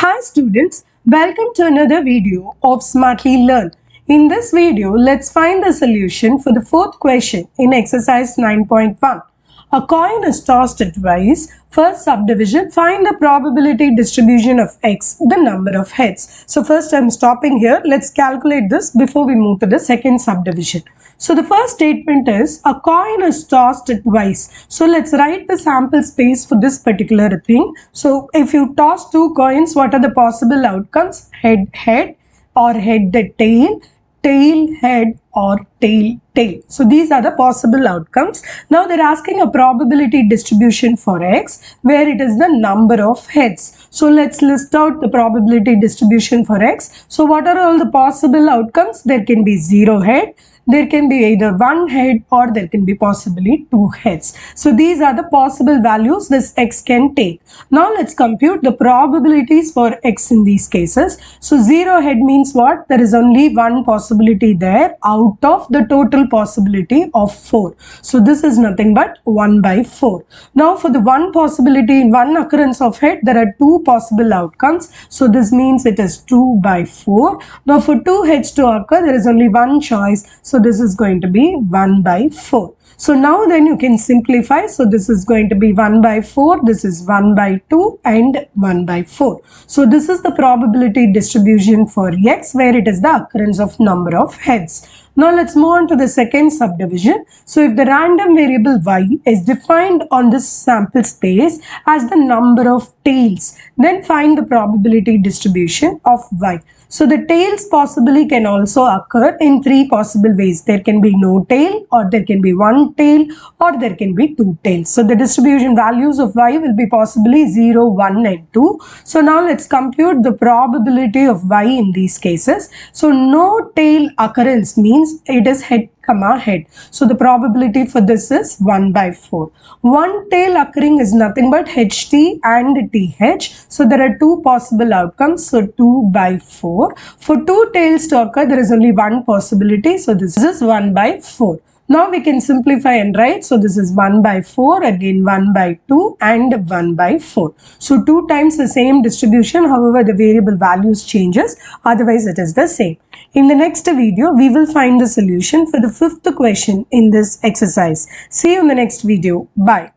Hi students, welcome to another video of Smartly Learn. In this video, let's find the solution for the fourth question in exercise 9.1. A coin is tossed twice. First subdivision, find the probability distribution of x, the number of heads. So first I'm stopping here. Let's calculate this before we move to the second subdivision. So the first statement is a coin is tossed twice. So let's write the sample space for this particular thing. So if you toss two coins, what are the possible outcomes? Head, head, or head, tail, tail, head, or tail, tail. So these are the possible outcomes. Now they're asking a probability distribution for x where it is the number of heads. So let's list out the probability distribution for x. So what are all the possible outcomes? There can be 0 head, there can be either 1 head, or there can be possibly 2 heads. So these are the possible values this x can take. Now let's compute the probabilities for x in these cases. So 0 head means what? There is only one possibility there out of the total possibility of 4. So this is nothing but 1 by 4. Now for the one possibility in one occurrence of head, there are two possible outcomes. So this means it is 2 by 4. Now for 2 heads to occur, there is only one choice. So this is going to be 1 by 4. So now then you can simplify. So this is going to be 1 by 4, this is 1 by 2 and 1 by 4. So this is the probability distribution for x where it is the occurrence of number of heads. Now let's move on to the second subdivision. So if the random variable y is defined on this sample space as the number of tails, then find the probability distribution of y. So the tails possibly can also occur in three possible ways. There can be no tail, or there can be one tail, or there can be two tails. So the distribution values of y will be possibly 0, 1 and 2. So now let's compute the probability of y in these cases. So no tail occurrence means it is head comma head. So the probability for this is 1 by 4. One tail occurring is nothing but ht and th. So there are two possible outcomes. So 2 by 4. For two tails to occur, there is only one possibility. So this is 1 by 4. Now we can simplify and write. So this is 1 by 4, again 1 by 2 and 1 by 4. So 2 times the same distribution, however the variable values changes, otherwise it is the same. In the next video, we will find the solution for the fifth question in this exercise. See you in the next video. Bye.